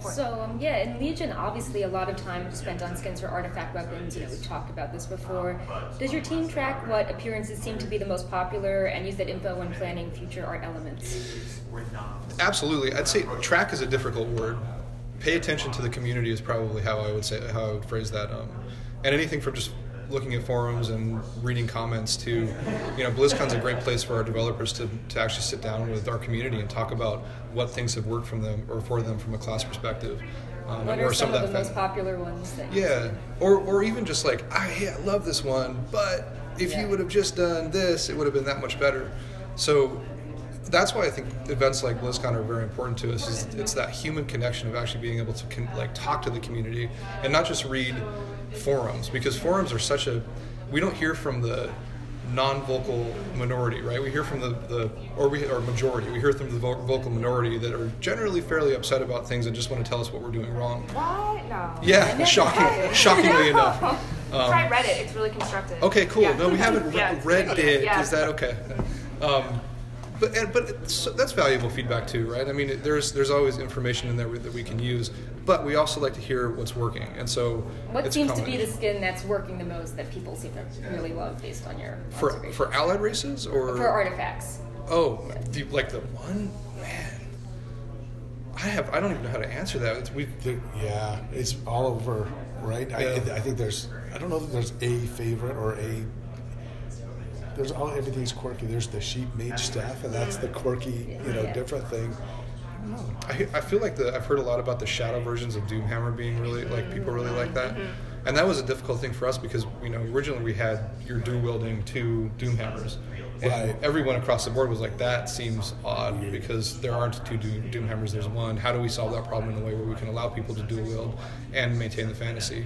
So, yeah, in Legion, obviously a lot of time is spent on skins for artifact weapons. We've talked about this before. Does your team track what appearances seem to be the most popular and use that info when planning future art elements? Absolutely. I'd say track is a difficult word. Pay attention to the community is probably how I would phrase that. And anything from just looking at forums and reading comments to, BlizzCon's a great place for our developers to actually sit down with our community and talk about what things have worked from them or for them from a class perspective. What are some of the most popular ones? Or even just like, I love this one, but if you would have just done this, it would have been that much better. So that's why I think events like BlizzCon are very important to us. Is it's that human connection of actually being able to talk to the community and not just read forums, because forums are we don't hear from the non-vocal minority, right? We hear from or majority. We hear from the vocal minority that are generally fairly upset about things and just want to tell us what we're doing wrong. What? No. Yeah, shockingly enough. Try Reddit. It's really constructive. Okay, cool. Yeah. No, we haven't read it. Yeah. Is that okay? But that's valuable feedback too, right? I mean, there's always information in there that we can use, but we also like to hear what's working. And so, what seems to be the skin that's working the most that people seem to really love based on your observations? For allied races or for artifacts? Oh, like the one, man. I don't even know how to answer that. It's all over, right? Yeah. I think I don't know if there's a favorite or a. Everything's quirky. There's the sheep mage staff, and that's the quirky, different thing. I don't know. I feel like I've heard a lot about the shadow versions of Doomhammer being really, people really like that. And that was a difficult thing for us because, originally we had your dual wielding 2 Doomhammers. And everyone across the board was like, that seems odd because there aren't 2 Doomhammers, there's 1. How do we solve that problem in a way where we can allow people to dual wield and maintain the fantasy?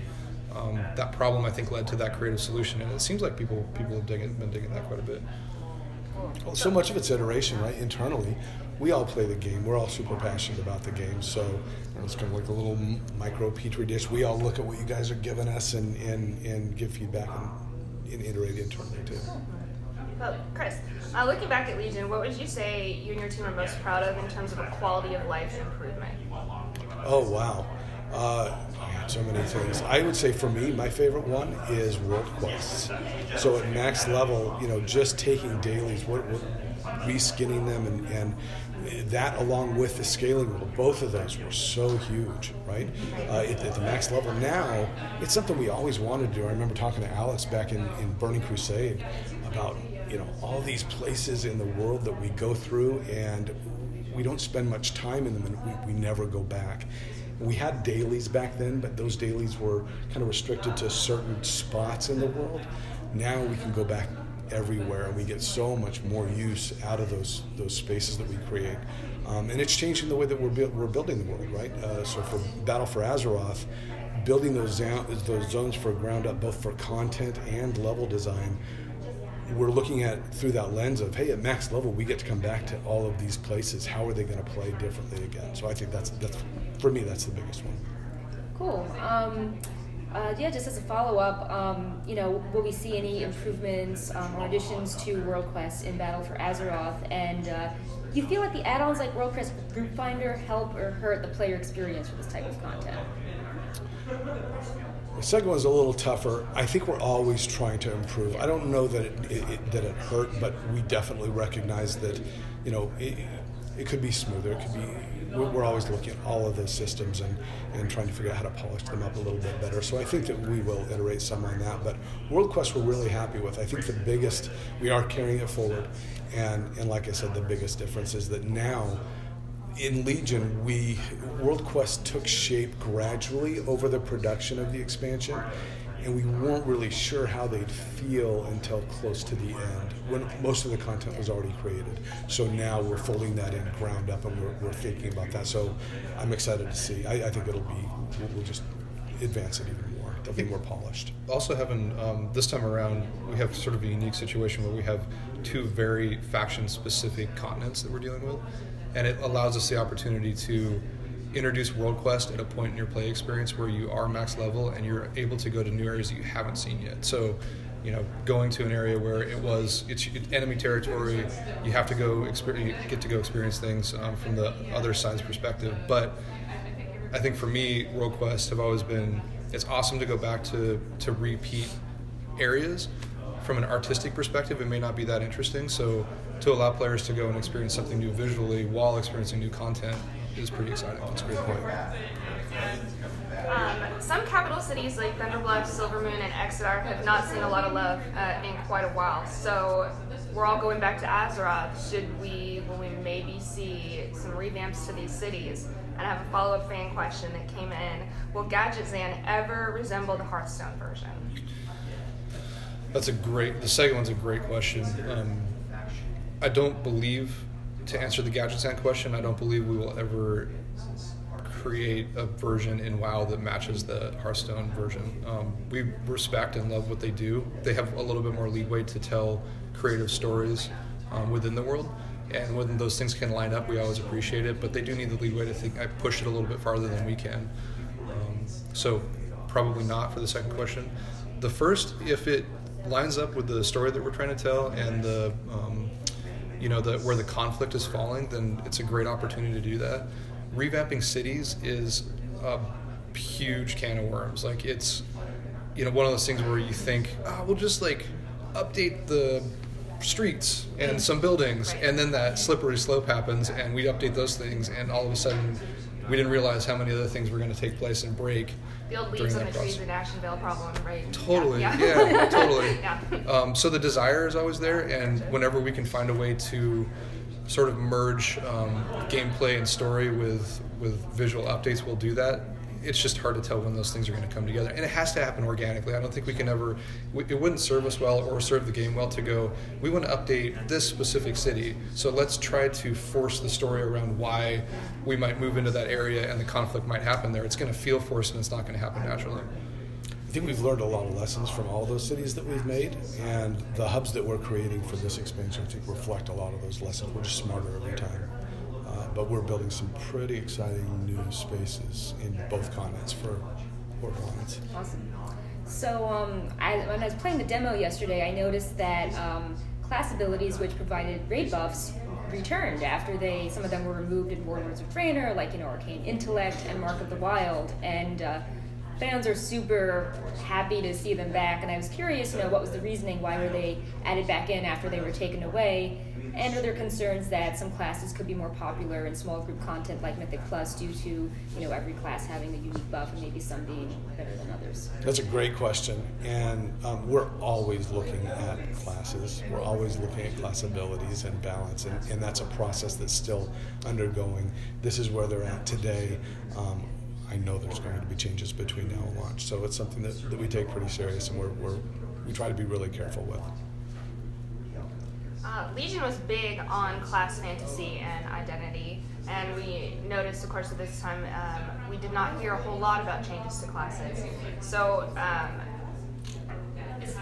That problem, I think, led to that creative solution, and it seems like people have been digging that quite a bit. Well, so much of it's iteration, right? Internally, we all play the game. We're all super passionate about the game, so it's kind of like a little micro petri dish. We all look at what you guys are giving us and give feedback and iterate internally too. Well, Chris, looking back at Legion, what would you say you and your team are most proud of in terms of a quality of life improvement? Oh, wow. So many things. I would say for me, my favorite one is world quests. So at max level, just taking dailies, reskinning them, and that along with the scaling rule, both of those were so huge, right? At the max level now, it's something we always wanted to do. I remember talking to Alex back in Burning Crusade about all these places in the world that we go through and we don't spend much time in them and we never go back. We had dailies back then, but those dailies were kind of restricted to certain spots in the world. Now we can go back everywhere, and we get so much more use out of those spaces that we create. And it's changing the way that we're building the world, right? So for Battle for Azeroth, building those zones for ground up, both for content and level design, we're looking at through that lens of, hey, at max level, we get to come back to all of these places. How are they going to play differently again? So I think that's for me, that's the biggest one. Cool. Just as a follow-up, will we see any improvements or additions to World Quests in Battle for Azeroth? And do you feel like the add-ons like World Quest Group Finder help or hurt the player experience for this type of content? The second one's a little tougher. I think we're always trying to improve. I don't know that it hurt, but we definitely recognize that, it could be smoother. It could be. We're always looking at all of those systems and trying to figure out how to polish them up a little bit better. So I think that we will iterate some on that. But World Quest we're really happy with. I think we are carrying it forward. And like I said, the biggest difference is that now in Legion, World Quest took shape gradually over the production of the expansion, and we weren't really sure how they'd feel until close to the end, when most of the content was already created. So now we're folding that in ground up, and we're thinking about that. So I'm excited to see. I think we'll just advance it even more. It'll be more polished. Also having, this time around, we have sort of a unique situation where we have 2 very faction-specific continents that we're dealing with. And it allows us the opportunity to introduce World Quest at a point in your play experience where you are max level and you're able to go to new areas that you haven't seen yet. So, going to an area where it's enemy territory, you have to get to go experience things from the other side's perspective. But I think for me, world quests have always been, it's awesome to go back to repeat areas. From an artistic perspective, it may not be that interesting, so to allow players to go and experience something new visually while experiencing new content is pretty exciting. That's a great point. Some capital cities like Thunder Bluff, Silvermoon, and Exeter have not seen a lot of love in quite a while. So we're all going back to Azeroth. Will we maybe see some revamps to these cities? And I have a follow-up fan question that came in. Will Gadgetzan ever resemble the Hearthstone version? The second one's a great question. I don't believe, to answer the Gadgetzan question, I don't believe we will ever create a version in WoW that matches the Hearthstone version. We respect and love what they do. They have a little bit more leeway to tell creative stories within the world, and when those things can line up, we always appreciate it, but they do need the leeway to think I push it a little bit farther than we can. So probably not for the second question. The first, if it lines up with the story that we're trying to tell and the where the conflict is falling, then it's a great opportunity to do that. Revamping cities is a huge can of worms. Like, it's one of those things where you think, we'll just like update the streets and some buildings, and then that slippery slope happens and we update those things, and all of a sudden we didn't realize how many other things were going to take place and break. The old leaves on the trees in Ashenvale problem, right? Totally, yeah totally. Yeah. So the desire is always there, and whenever we can find a way to sort of merge gameplay and story with visual updates, we'll do that. It's just hard to tell when those things are going to come together, and it has to happen organically. I don't think we can ever, it wouldn't serve us well or serve the game well to go, we want to update this specific city, so let's try to force the story around why we might move into that area and the conflict might happen there. It's going to feel forced, and it's not going to happen naturally. I think we've learned a lot of lessons from all those cities that we've made, and the hubs that we're creating for this expansion, I think, reflect a lot of those lessons. We're just smarter every time. But we're building some pretty exciting new spaces in both continents for clients. Awesome. So when I was playing the demo yesterday, I noticed that class abilities which provided raid buffs returned after some of them were removed in Warlords of Draenor, like Arcane Intellect and Mark of the Wild, and fans are super happy to see them back. And I was curious, what was the reasoning? Why were they added back in after they were taken away? And are there concerns that some classes could be more popular in small group content like Mythic Plus due to every class having a unique buff and maybe some being better than others? That's a great question, and we're always looking at classes. We're always looking at class abilities and balance, and that's a process that's still undergoing. This is where they're at today. I know there's going to be changes between now and launch, so it's something that we take pretty serious, and we try to be really careful with. Legion was big on class fantasy and identity, and we noticed, of course, at this time we did not hear a whole lot about changes to classes. So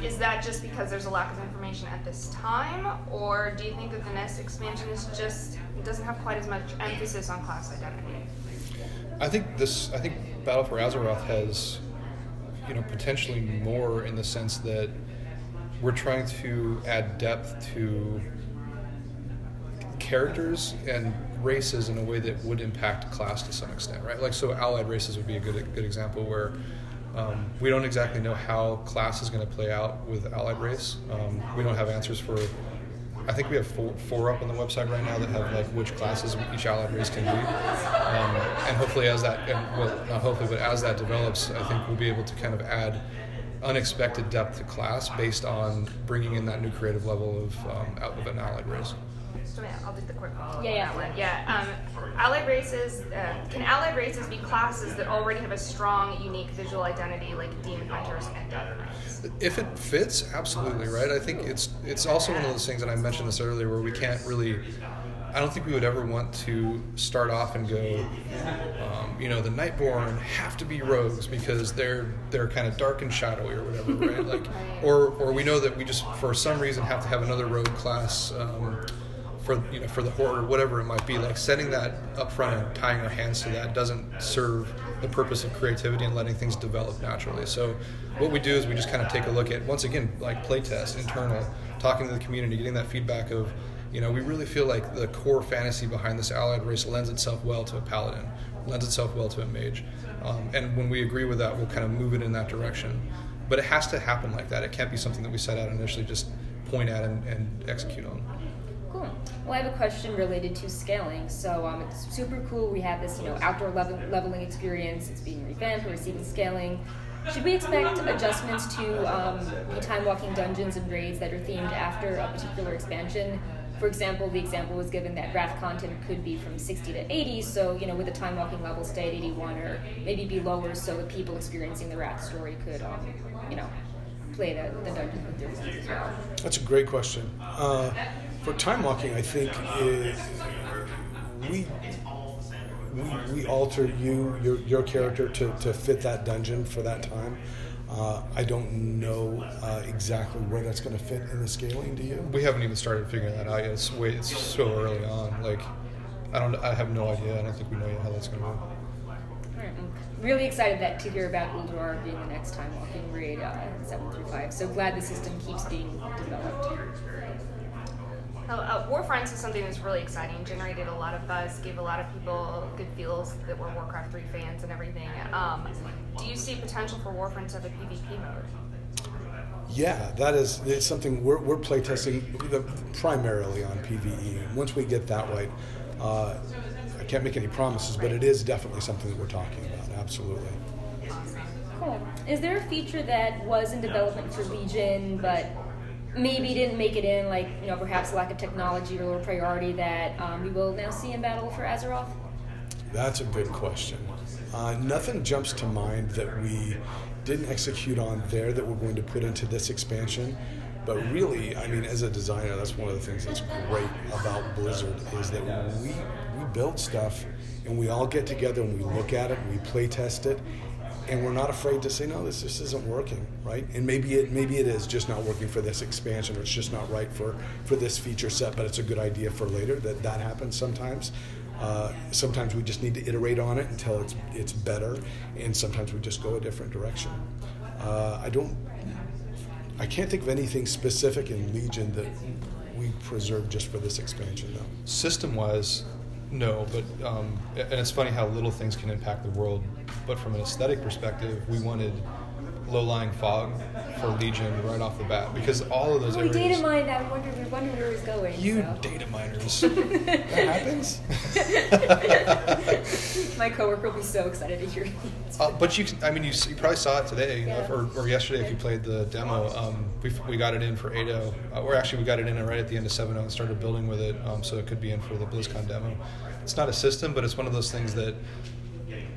is that just because there's a lack of information at this time, or do you think that the next expansion doesn't have quite as much emphasis on class identity? I think Battle for Azeroth has potentially more, in the sense that we're trying to add depth to characters and races in a way that would impact class to some extent, right? Like, so allied races would be a good example where we don't exactly know how class is going to play out with allied race. We don't have answers for, I think we have four up on the website right now that have like which classes each allied race can be. And hopefully as that, not hopefully, but as that develops, I think we'll be able to kind of add unexpected depth to class based on bringing in that new creative level of an allied race. So I'll do the quick follow-up. Yeah. Allied races, can allied races be classes that already have a strong, unique visual identity, like demon hunters and death knights? If it fits, absolutely, right? I think it's also one of those things, and I mentioned this earlier, where we can't really, I don't think we would ever want to start off and go, the Nightborn have to be rogues because they're kind of dark and shadowy or whatever, right? Like, or we know that we just for some reason have to have another rogue class for the horde or whatever it might be. Like, setting that up front and tying our hands to that doesn't serve the purpose of creativity and letting things develop naturally. So what we do is we just kind of take a look at, once again, like playtest, internal, talking to the community, getting that feedback of, we really feel like the core fantasy behind this allied race lends itself well to a paladin, lends itself well to a mage. And when we agree with that, we'll kind of move it in that direction. But it has to happen like that. It can't be something that we set out and initially just point at and execute on. Cool. Well, I have a question related to scaling. So it's super cool. We have this, outdoor leveling experience. It's being revamped. We're receiving scaling. Should we expect adjustments to the time-walking dungeons and raids that are themed after a particular expansion? For example, the example was given that Wrath content could be from 60 to 80, so, with the time-walking level stay at 81 or maybe be lower so the people experiencing the Wrath story could, play the dungeons with their friends as well. That's a great question. For time walking, I think we alter your character to fit that dungeon for that time. I don't know exactly where that's going to fit in the scaling. Do you? We haven't even started figuring that out yet. It's so early on. Like, I have no idea. I don't think we know yet how that's going to work. I'm really excited to hear about Ulduar being the next time walking raid 7 through 5. So glad the system keeps being developed. Warfronts is something that's really exciting, generated a lot of buzz, gave a lot of people good feels that were Warcraft 3 fans and everything. Do you see potential for Warfronts to have a PvP mode? Yeah, it's something we're playtesting primarily on PvE. Once we get that right, I can't make any promises, but it is definitely something that we're talking about, absolutely. Cool. Is there a feature that was in development for Legion, but maybe didn't make it in, perhaps lack of technology or lower priority that we will now see in Battle for Azeroth? That's a good question. Nothing jumps to mind that we didn't execute on there that we're going to put into this expansion. But really, as a designer, that's one of the things that's great about Blizzard is that we build stuff and we all get together and we look at it and we play test it. And we're not afraid to say, no, this just isn't working, right? And maybe it is just not working for this expansion, or it's just not right for this feature set, but it's a good idea for later. That happens sometimes. Sometimes we just need to iterate on it until it's better, and sometimes we just go a different direction. I can't think of anything specific in Legion that we preserved just for this expansion, though. System-wise, no, but and it's funny how little things can impact the world. But from an aesthetic perspective, we wanted low-lying fog for Legion right off the bat because all of those areas. We data mined. I wonder where it was going. Data miners. That happens. My coworker will be so excited to hear it. But you probably saw it today, or yesterday if you played the demo. We got it in for 8.0, or actually we got it in right at the end of 7.0 and started building with it, so it could be in for the BlizzCon demo. It's not a system, but it's one of those things that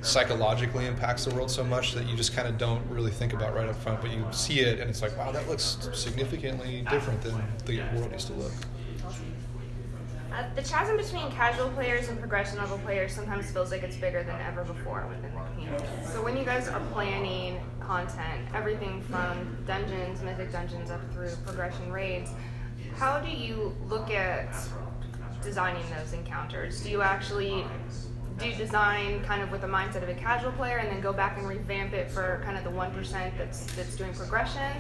psychologically impacts the world so much that you just kind of don't really think about right up front, but you see it and it's like, wow, that looks significantly different than the world used to look. The chasm between casual players and progression level players sometimes feels like it's bigger than ever before within the community. So when you guys are planning content, everything from dungeons, mythic dungeons, up through progression raids, how do you look at designing those encounters? Do you actually design kind of with the mindset of a casual player and then go back and revamp it for kind of the 1% that's doing progression,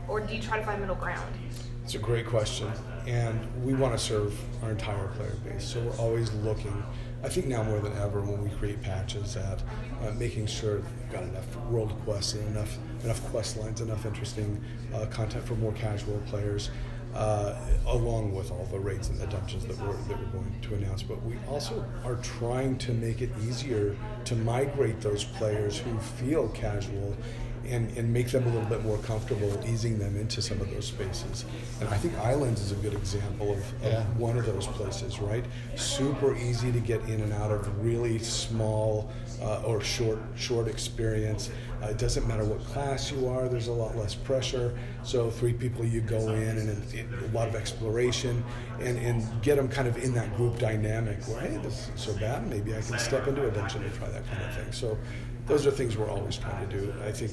or do you try to find middle ground? It's a great question, and we want to serve our entire player base, so we're always looking, I think now more than ever when we create patches, at making sure we've got enough world quests and enough quest lines, enough interesting content for more casual players, along with all the raids and the dungeons that we're going to announce. But we also are trying to make it easier to migrate those players who feel casual and make them a little bit more comfortable easing them into some of those spaces. And I think Islands is a good example of one of those places, right? Super easy to get in and out of, really small or short experience. It doesn't matter what class you are, there's a lot less pressure. So 3 people, you go in and a lot of exploration and get them kind of in that group dynamic where, hey, this isn't so bad, maybe I can step into a dungeon and try that kind of thing. So those are things we're always trying to do. I think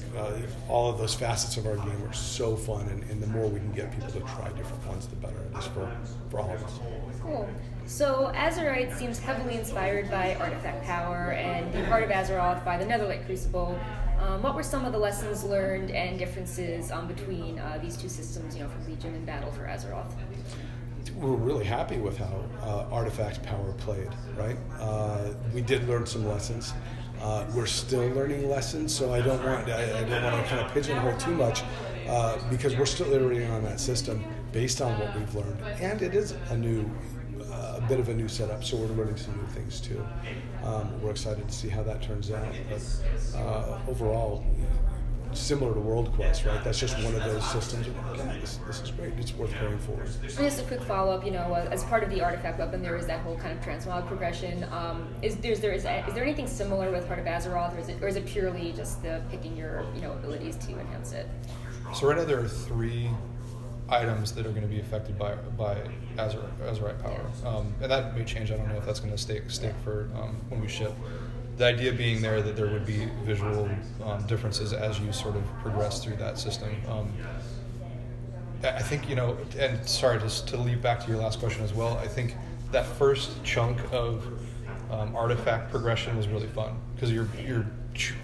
all of those facets of our game are so fun, and the more we can get people to try different ones, the better it is for all of us. Cool. So Azerite seems heavily inspired by artifact power and the Heart of Azeroth by the Netherlight Crucible. What were some of the lessons learned and differences between these two systems, for Legion and Battle for Azeroth? we're really happy with how artifact power played, right? We did learn some lessons. We're still learning lessons, so I don't want to kind of pigeonhole too much because we're still iterating on that system based on what we've learned, and it is a bit of a new setup, so we're learning some new things too. We're excited to see how that turns out, but overall, similar to World Quest, right? That's just one of those systems. Yeah, this is great. It's worth carrying forward. Just a quick follow-up. As part of the artifact weapon, there is that whole kind of transmog progression. Is there anything similar with part of Azeroth, or is it purely just the picking your abilities to enhance it? So right now there are 3 items that are going to be affected by Azerite power, and that may change. I don't know if that's going to stay for when we ship. The idea being there that there would be visual differences as you sort of progress through that system. I think, and sorry, just to leap back to your last question as well, I think that first chunk of artifact progression was really fun because you're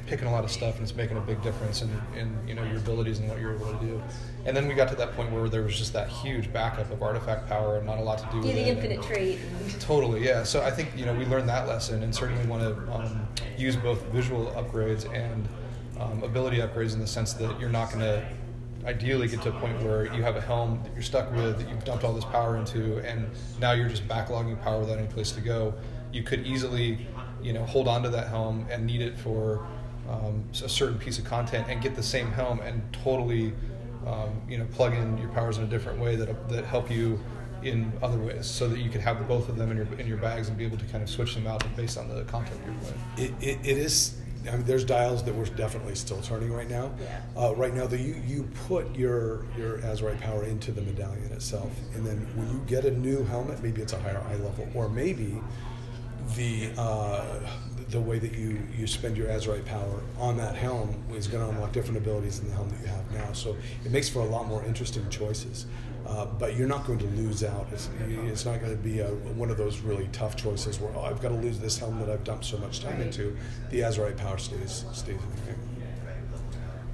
picking a lot of stuff and it's making a big difference in your abilities and what you're able to do. And then we got to that point where there was just that huge backup of artifact power and not a lot to do with it. The infinite trait. Totally, yeah. So I think we learned that lesson and certainly want to use both visual upgrades and ability upgrades in the sense that you're not going to ideally get to a point where you have a helm that you're stuck with, that you've dumped all this power into, and now you're just backlogging power without any place to go. You could easily hold on to that helm and need it for a certain piece of content and get the same helm and totally plug in your powers in a different way that help you in other ways, so that you could have both of them in your bags and be able to kind of switch them out based on the content you're playing. It is. I mean, there's dials that we're definitely still turning right now. Yeah. Right now, you put your Azerite power into the medallion itself, and then when you get a new helmet, maybe it's a higher eye level, or maybe the way that you spend your Azerite power on that helm is going to unlock different abilities than the helm that you have now. So it makes for a lot more interesting choices. But you're not going to lose out. It's not going to be one of those really tough choices where, I've got to lose this helm that I've dumped so much time into. The Azerite power stays in there.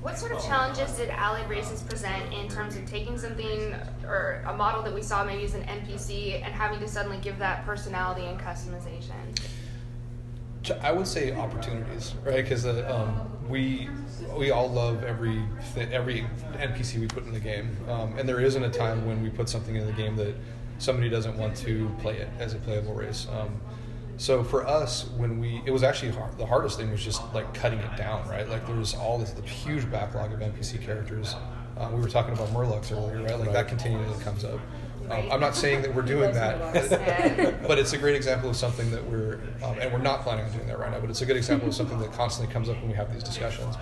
What sort of challenges did allied races present in terms of taking something or a model that we saw maybe as an NPC and having to suddenly give that personality and customization? I would say opportunities, right? Because we all love every NPC we put in the game, and there isn't a time when we put something in the game that somebody doesn't want to play it as a playable race. So for us, it was actually the hardest thing was just like cutting it down, right? Like there's all this huge backlog of NPC characters. We were talking about Murlocs earlier, right? Like that continually comes up. I'm not saying that we're doing that, but it's a great example of something that and we're not planning on doing that right now, but it's a good example of something that constantly comes up when we have these discussions.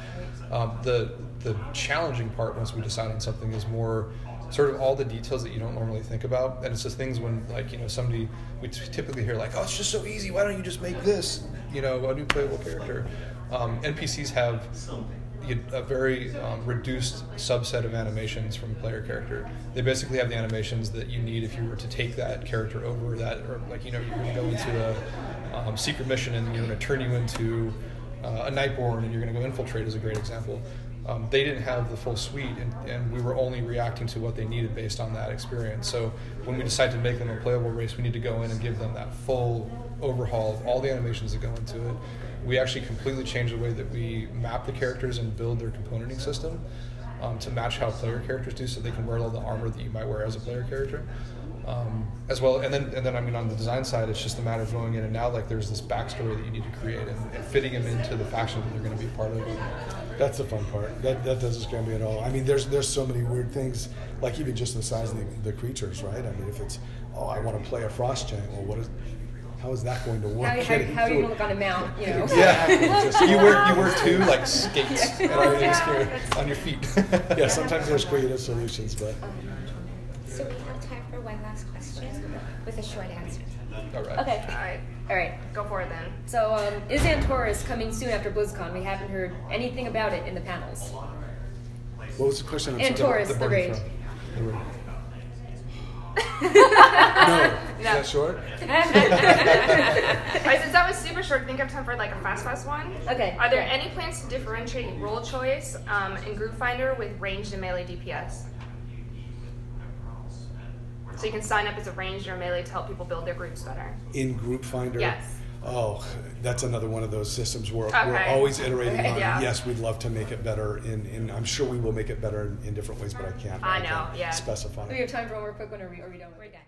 The challenging part once we decide on something is more sort of all the details that you don't normally think about, and it's just things when somebody, we typically hear like, oh, it's just so easy, why don't you just make this, a new playable character. NPCs have a very reduced subset of animations from a player character. They basically have the animations that you need if you were to take that character over that, or you're going to go into a secret mission and you're going to turn you into a Nightborn and you're going to go infiltrate is a great example. They didn't have the full suite, and we were only reacting to what they needed based on that experience. So when we decide to make them a playable race, we need to go in and give them that full overhaul of all the animations that go into it. We actually completely changed the way that we map the characters and build their componenting system to match how player characters do, so they can wear all the armor that you might wear as a player character. As well, and then on the design side, it's just a matter of going in and now there's this backstory that you need to create and fitting them into the faction that they're going to be a part of. That's the fun part. That doesn't scare me at all. I mean, there's so many weird things, like even just the size of the creatures, right? I mean, if it's I want to play a frost giant, well, how is that going to work? How are you going to look on a mount? Yeah, you wear two skates on your feet. Yeah, sometimes there's creative solutions, but. So we have time for one last question with a short answer. All right. Okay. All right. Go for it then. So, is Antorus coming soon after BlizzCon? We haven't heard anything about it in the panels. What was the question? Antorus, the raid. No. Is that short? Alright, since that was super short, I think I have time for like a fast one. Okay. Are there any plans to differentiate role choice in Group Finder with ranged and melee DPS? So you can sign up as a ranged or melee to help people build their groups better. In Group Finder? Yes. Oh, that's another one of those systems where we're Okay. always iterating on. Yeah. Yes, we'd love to make it better, and I'm sure we will make it better in different ways, but I can't I know, yeah. specify. Do we have time for one more quick one, or are we done? We're done.